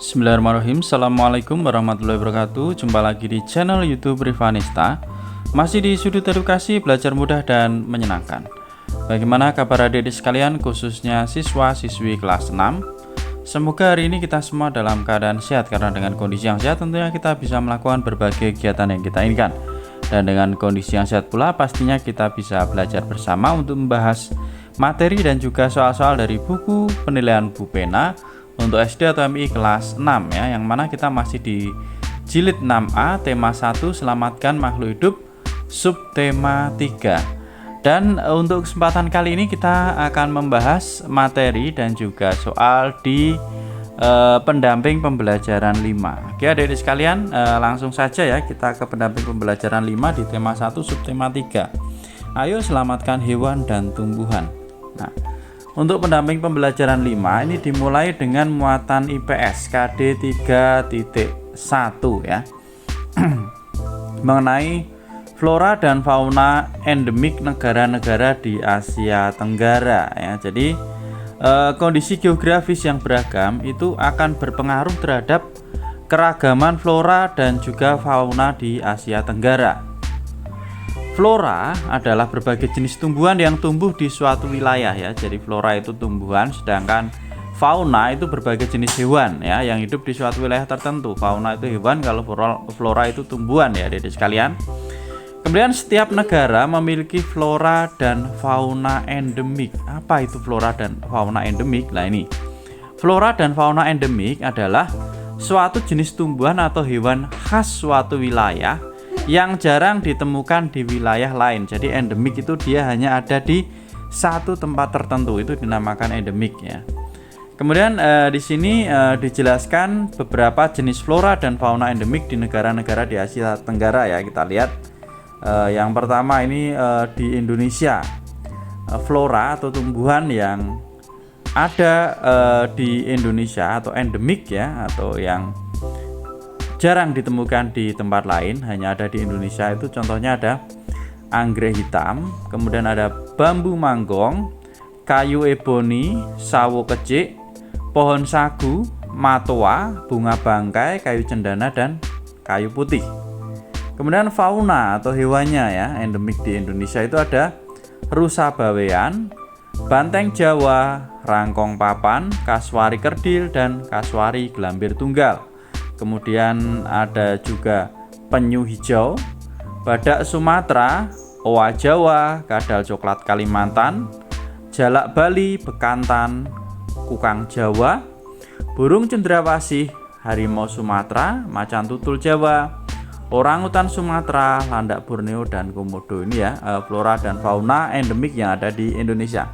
Bismillahirrahmanirrahim. Assalamualaikum warahmatullahi wabarakatuh. Jumpa lagi di channel YouTube Rivanista. Masih di sudut edukasi, belajar mudah dan menyenangkan. Bagaimana kabar adik-adik sekalian, khususnya siswa-siswi kelas 6? Semoga hari ini kita semua dalam keadaan sehat, karena dengan kondisi yang sehat tentunya kita bisa melakukan berbagai kegiatan yang kita inginkan. Dan dengan kondisi yang sehat pula pastinya kita bisa belajar bersama untuk membahas materi dan juga soal-soal dari buku penilaian Bu Pena untuk SD atau MI kelas 6 ya, yang mana kita masih di jilid 6A tema 1 selamatkan makhluk hidup subtema 3. Dan untuk kesempatan kali ini kita akan membahas materi dan juga soal di pendamping pembelajaran 5. Oke adik-adik sekalian, langsung saja ya kita ke pendamping pembelajaran 5 di tema 1 subtema 3. Ayo selamatkan hewan dan tumbuhan. Nah, untuk pendamping pembelajaran 5 ini dimulai dengan muatan IPS KD 3.1 ya. Mengenai flora dan fauna endemik negara-negara di Asia Tenggara ya. Jadi kondisi geografis yang beragam itu akan berpengaruh terhadap keragaman flora dan juga fauna di Asia Tenggara. Flora adalah berbagai jenis tumbuhan yang tumbuh di suatu wilayah ya. Jadi flora itu tumbuhan, sedangkan fauna itu berbagai jenis hewan ya yang hidup di suatu wilayah tertentu. Fauna itu hewan, kalau flora itu tumbuhan ya adik-adik sekalian. Kemudian setiap negara memiliki flora dan fauna endemik. Apa itu flora dan fauna endemik? Nah ini, flora dan fauna endemik adalah suatu jenis tumbuhan atau hewan khas suatu wilayah yang jarang ditemukan di wilayah lain. Jadi endemik itu dia hanya ada di satu tempat tertentu, itu dinamakan endemik ya. Kemudian di sini dijelaskan beberapa jenis flora dan fauna endemik di negara-negara di Asia Tenggara ya. Kita lihat yang pertama ini di Indonesia. Flora atau tumbuhan yang ada di Indonesia atau endemik ya, atau yang jarang ditemukan di tempat lain, hanya ada di Indonesia, itu contohnya ada anggrek hitam, kemudian ada bambu manggong, kayu eboni, sawo kecik, pohon sagu, matoa, bunga bangkai, kayu cendana, dan kayu putih. Kemudian fauna atau hewannya ya, endemik di Indonesia itu ada rusa bawean, banteng Jawa, rangkong papan, kasuari kerdil, dan kasuari gelambir tunggal. Kemudian ada juga penyu hijau, badak Sumatera, owa Jawa, kadal coklat Kalimantan, jalak Bali, bekantan, kukang Jawa, burung cendrawasih, harimau Sumatera, macan tutul Jawa, orangutan Sumatera, landak Borneo, dan komodo. Ini ya flora dan fauna endemik yang ada di Indonesia.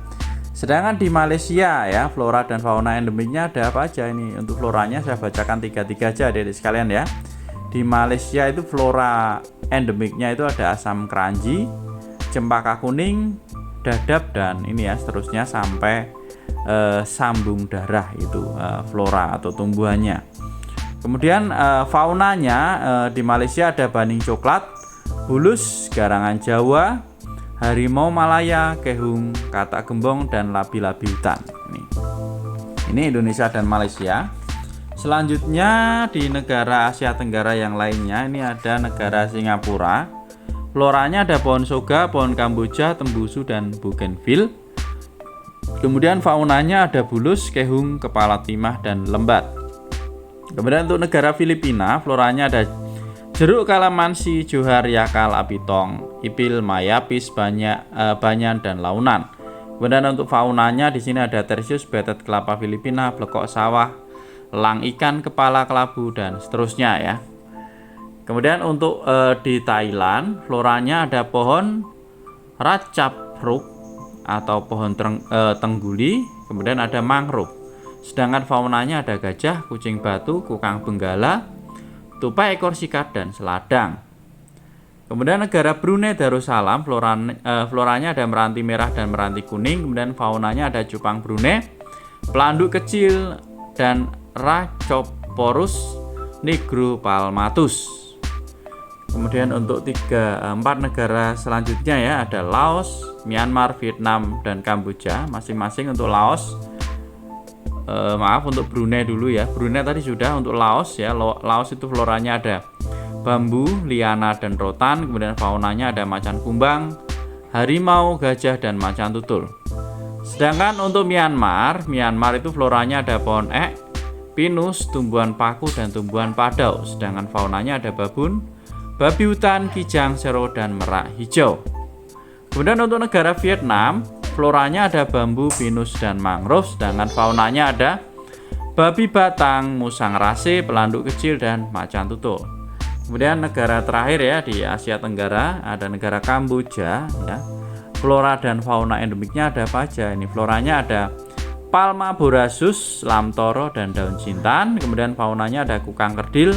Sedangkan di Malaysia ya, flora dan fauna endemiknya ada apa aja ini? Untuk floranya saya bacakan tiga aja adik-adik sekalian ya. Di Malaysia itu flora endemiknya itu ada asam keranji, cempaka kuning, dadap, dan ini ya seterusnya sampai sambung darah, itu flora atau tumbuhannya. Kemudian faunanya di Malaysia ada baning coklat, bulus, garangan Jawa, harimau Malaya, kehung, katak gembong, dan labi-labi hutan. Ini Indonesia dan Malaysia. Selanjutnya di negara Asia Tenggara yang lainnya, ini ada negara Singapura. Floranya ada pohon soga, pohon kamboja, tembusu, dan bougainville. Kemudian faunanya ada bulus, kehung, kepala timah, dan lembat. Kemudian untuk negara Filipina, floranya ada jeruk kalamansi, johar, yakal, apitong, ipil, mayapis, banyan, dan launan. Kemudian untuk faunanya di sini ada tersius, betet kelapa Filipina, blekok sawah, elang ikan, kepala kelabu, dan seterusnya ya. Kemudian untuk di Thailand, floranya ada pohon ratchapruk atau pohon tengguli, kemudian ada mangrove. Sedangkan faunanya ada gajah, kucing batu, kukang benggala, tupai ekor sikat, dan seladang. Kemudian negara Brunei Darussalam, floranya ada meranti merah dan meranti kuning. Kemudian faunanya ada cupang Brunei, pelanduk kecil, dan Rhacoporus nigropalmatus. Kemudian untuk 4 negara selanjutnya ya, ada Laos, Myanmar, Vietnam, dan Kamboja. Masing-masing untuk Laos maaf, untuk Brunei dulu ya. Brunei tadi sudah. Untuk Laos ya, Laos itu floranya ada bambu, liana dan rotan. Kemudian faunanya ada macan kumbang, harimau, gajah dan macan tutul. Sedangkan untuk Myanmar itu floranya ada pohon ek, pinus, tumbuhan paku dan tumbuhan padau. Sedangkan faunanya ada babun, babi hutan, kijang, sero dan merak hijau. Kemudian untuk negara Vietnam, floranya ada bambu, pinus dan mangrove. Sedangkan faunanya ada babi batang, musang rase, pelanduk kecil dan macan tutul. Kemudian negara terakhir ya di Asia Tenggara ada negara Kamboja ya. Flora dan fauna endemiknya ada apa aja? Ini floranya ada Palma borasus, lamtoro dan daun jintan. Kemudian faunanya ada kukang kerdil,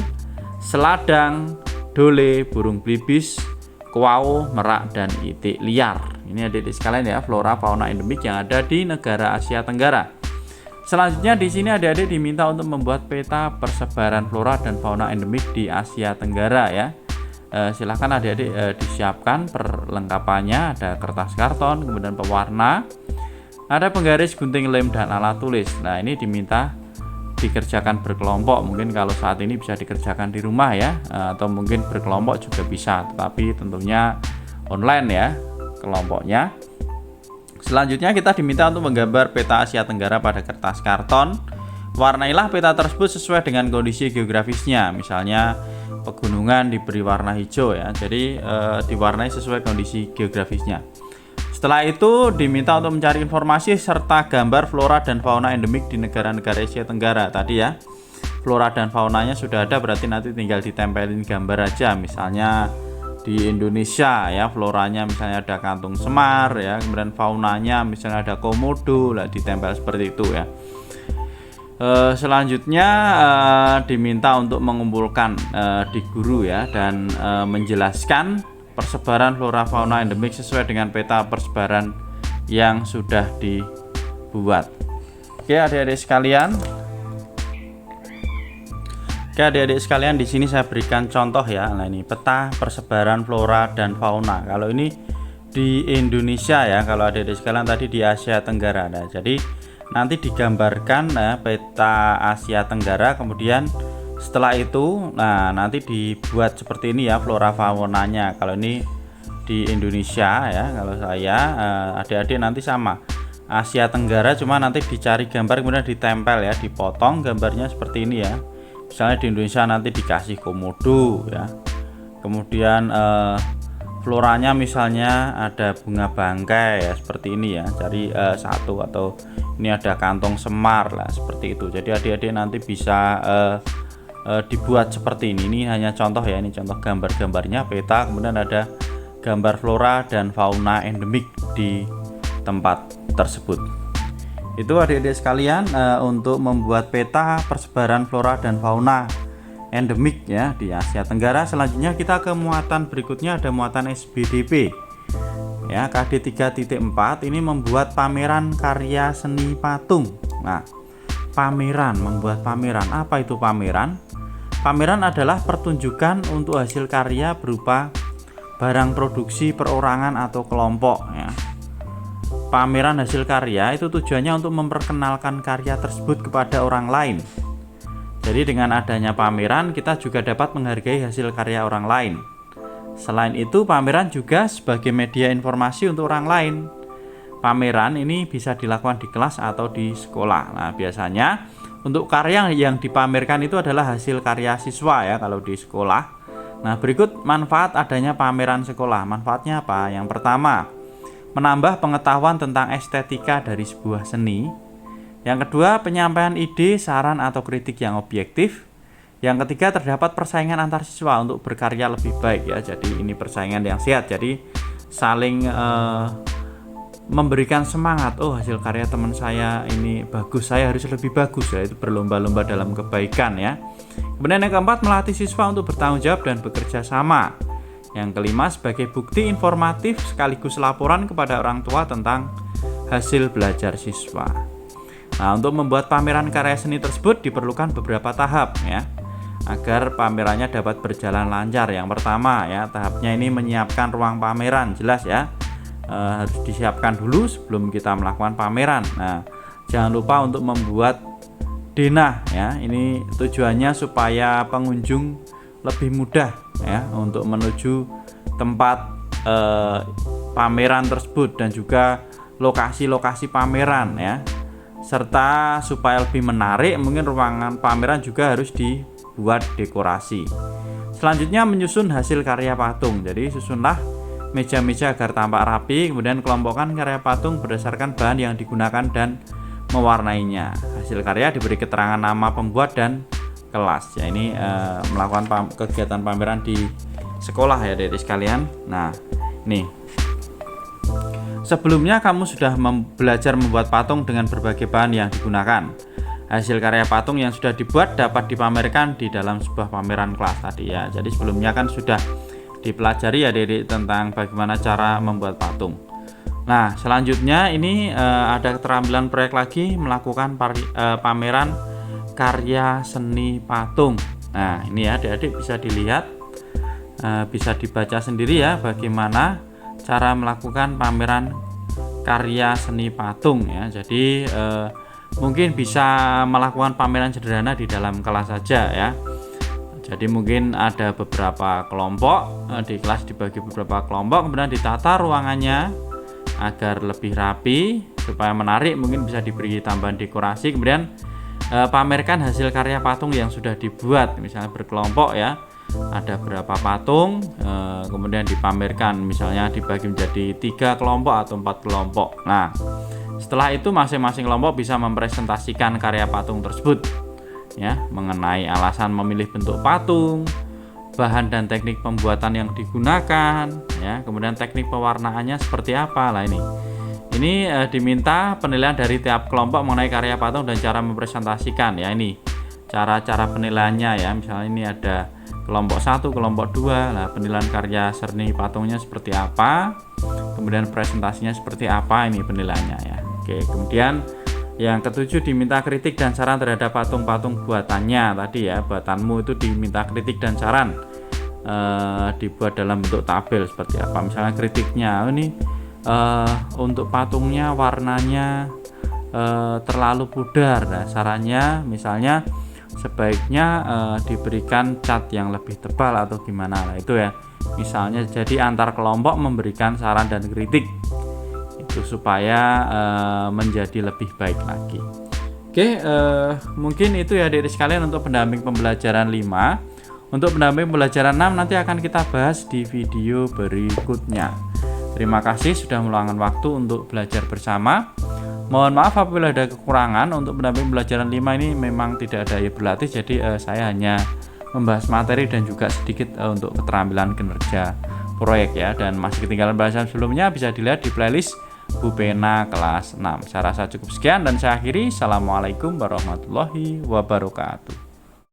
seladang, dole, burung belibis, kuau, merak dan itik liar. Ini adik-adik sekalian ya, flora fauna endemik yang ada di negara Asia Tenggara. Selanjutnya di sini adik-adik diminta untuk membuat peta persebaran flora dan fauna endemik di Asia Tenggara ya. Silahkan adik-adik disiapkan perlengkapannya, ada kertas karton, kemudian pewarna, ada penggaris, gunting lem dan alat tulis. Nah, ini diminta dikerjakan berkelompok. Mungkin kalau saat ini bisa dikerjakan di rumah ya, atau mungkin berkelompok juga bisa, tetapi tentunya online ya kelompoknya. Selanjutnya kita diminta untuk menggambar peta Asia Tenggara pada kertas karton. Warnailah peta tersebut sesuai dengan kondisi geografisnya. Misalnya pegunungan diberi warna hijau ya, jadi diwarnai sesuai kondisi geografisnya. Setelah itu diminta untuk mencari informasi serta gambar flora dan fauna endemik di negara-negara Asia Tenggara tadi ya. Flora dan faunanya sudah ada, berarti nanti tinggal ditempelin gambar aja. Misalnya di Indonesia ya, floranya misalnya ada kantung semar ya, kemudian faunanya misalnya ada komodo, lah ditempel seperti itu ya. Selanjutnya diminta untuk mengumpulkan di guru ya, dan menjelaskan persebaran flora fauna endemik sesuai dengan peta persebaran yang sudah dibuat. Oke adik-adik sekalian, di sini saya berikan contoh ya. Nah, ini peta persebaran flora dan fauna. Kalau ini di Indonesia ya, kalau adik-adik sekalian tadi di Asia Tenggara. Nah, jadi nanti digambarkan peta Asia Tenggara, kemudian setelah itu nanti dibuat seperti ini ya flora faunanya. Kalau ini di Indonesia ya, kalau saya adik-adik nanti sama Asia Tenggara, cuma nanti dicari gambar kemudian ditempel ya, dipotong gambarnya seperti ini ya. Misalnya di Indonesia nanti dikasih komodo ya, kemudian floranya misalnya ada bunga bangkai ya, seperti ini ya, cari satu, atau ini ada kantong semar lah, seperti itu. Jadi adik-adik nanti bisa dibuat seperti ini. Ini hanya contoh ya, ini contoh gambar-gambarnya peta, kemudian ada gambar flora dan fauna endemik di tempat tersebut. Itu adik-adik sekalian untuk membuat peta persebaran flora dan fauna endemik ya di Asia Tenggara. Selanjutnya kita ke muatan berikutnya, ada muatan SBDP ya, KD 3.4 ini membuat pameran karya seni patung. Nah, membuat pameran, apa itu pameran? Pameran adalah pertunjukan untuk hasil karya berupa barang produksi perorangan atau kelompok ya. Pameran hasil karya itu tujuannya untuk memperkenalkan karya tersebut kepada orang lain. Jadi dengan adanya pameran kita juga dapat menghargai hasil karya orang lain. Selain itu, pameran juga sebagai media informasi untuk orang lain. Pameran ini bisa dilakukan di kelas atau di sekolah. Nah, biasanya untuk karya yang dipamerkan itu adalah hasil karya siswa ya kalau di sekolah. Nah, berikut manfaat adanya pameran sekolah. Manfaatnya apa? Yang pertama, menambah pengetahuan tentang estetika dari sebuah seni. Yang kedua, penyampaian ide, saran atau kritik yang objektif. Yang ketiga, terdapat persaingan antar siswa untuk berkarya lebih baik ya. Jadi ini persaingan yang sehat. Jadi saling memberikan semangat. Oh, hasil karya teman saya ini bagus, saya harus lebih bagus ya. Itu berlomba-lomba dalam kebaikan ya. Kemudian yang keempat, melatih siswa untuk bertanggung jawab dan bekerja sama. Yang kelima, sebagai bukti informatif sekaligus laporan kepada orang tua tentang hasil belajar siswa. Nah, untuk membuat pameran karya seni tersebut diperlukan beberapa tahap ya, agar pamerannya dapat berjalan lancar. Yang pertama ya, tahapnya ini menyiapkan ruang pameran, jelas ya, harus disiapkan dulu sebelum kita melakukan pameran. Nah, jangan lupa untuk membuat denah ya. Ini tujuannya supaya pengunjung lebih mudah ya untuk menuju tempat pameran tersebut dan juga lokasi-lokasi pameran ya. Serta supaya lebih menarik, mungkin ruangan pameran juga harus dibuat dekorasi. Selanjutnya menyusun hasil karya patung. Jadi susunlah meja-meja agar tampak rapi, kemudian kelompokkan karya patung berdasarkan bahan yang digunakan dan mewarnainya. Hasil karya diberi keterangan nama pembuat dan kelas. Ya, ini melakukan kegiatan pameran di sekolah ya adik-adik sekalian. Nah, nih. Sebelumnya kamu sudah belajar membuat patung dengan berbagai bahan yang digunakan. Hasil karya patung yang sudah dibuat dapat dipamerkan di dalam sebuah pameran kelas tadi ya. Jadi sebelumnya kan sudah dipelajari ya adik-adik tentang bagaimana cara membuat patung. Nah, selanjutnya ini ada keterampilan proyek lagi, melakukan pameran karya seni patung. Nah, ini ya adik-adik bisa dilihat, bisa dibaca sendiri ya bagaimana cara melakukan pameran karya seni patung ya. Jadi mungkin bisa melakukan pameran sederhana di dalam kelas saja ya. Jadi mungkin ada beberapa kelompok, di kelas dibagi beberapa kelompok, kemudian ditata ruangannya agar lebih rapi supaya menarik, mungkin bisa diberi tambahan dekorasi, kemudian pamerkan hasil karya patung yang sudah dibuat, misalnya berkelompok ya. Ada berapa patung, kemudian dipamerkan, misalnya dibagi menjadi 3 kelompok atau 4 kelompok. Nah, setelah itu masing-masing kelompok bisa mempresentasikan karya patung tersebut ya, mengenai alasan memilih bentuk patung, bahan dan teknik pembuatan yang digunakan ya, kemudian teknik pewarnaannya seperti apa. Lah ini diminta penilaian dari tiap kelompok mengenai karya patung dan cara mempresentasikan ya. Ini cara-cara penilaiannya ya, misalnya ini ada kelompok 1, kelompok 2. Nah, penilaian karya seni patungnya seperti apa, kemudian presentasinya seperti apa, ini penilaiannya ya. Oke, kemudian yang ketujuh diminta kritik dan saran terhadap patung-patung buatannya tadi ya. Buatanmu itu diminta kritik dan saran, dibuat dalam bentuk tabel seperti apa. Misalnya kritiknya, ini untuk patungnya warnanya terlalu pudar. Nah, sarannya misalnya sebaiknya diberikan cat yang lebih tebal atau gimana lah itu ya. Misalnya jadi antar kelompok memberikan saran dan kritik itu supaya menjadi lebih baik lagi. Oke, mungkin itu ya adik-adik sekalian untuk pendamping pembelajaran 5. Untuk pendamping pembelajaran 6 nanti akan kita bahas di video berikutnya. Terima kasih sudah meluangkan waktu untuk belajar bersama. Mohon maaf apabila ada kekurangan. Untuk pendamping pembelajaran 5 ini memang tidak ada ya berlatih, jadi saya hanya membahas materi dan juga sedikit untuk keterampilan kinerja proyek ya. Dan masih ketinggalan bahasan sebelumnya bisa dilihat di playlist Bu Pena kelas 6. Saya rasa cukup sekian dan saya akhiri. Assalamualaikum warahmatullahi wabarakatuh.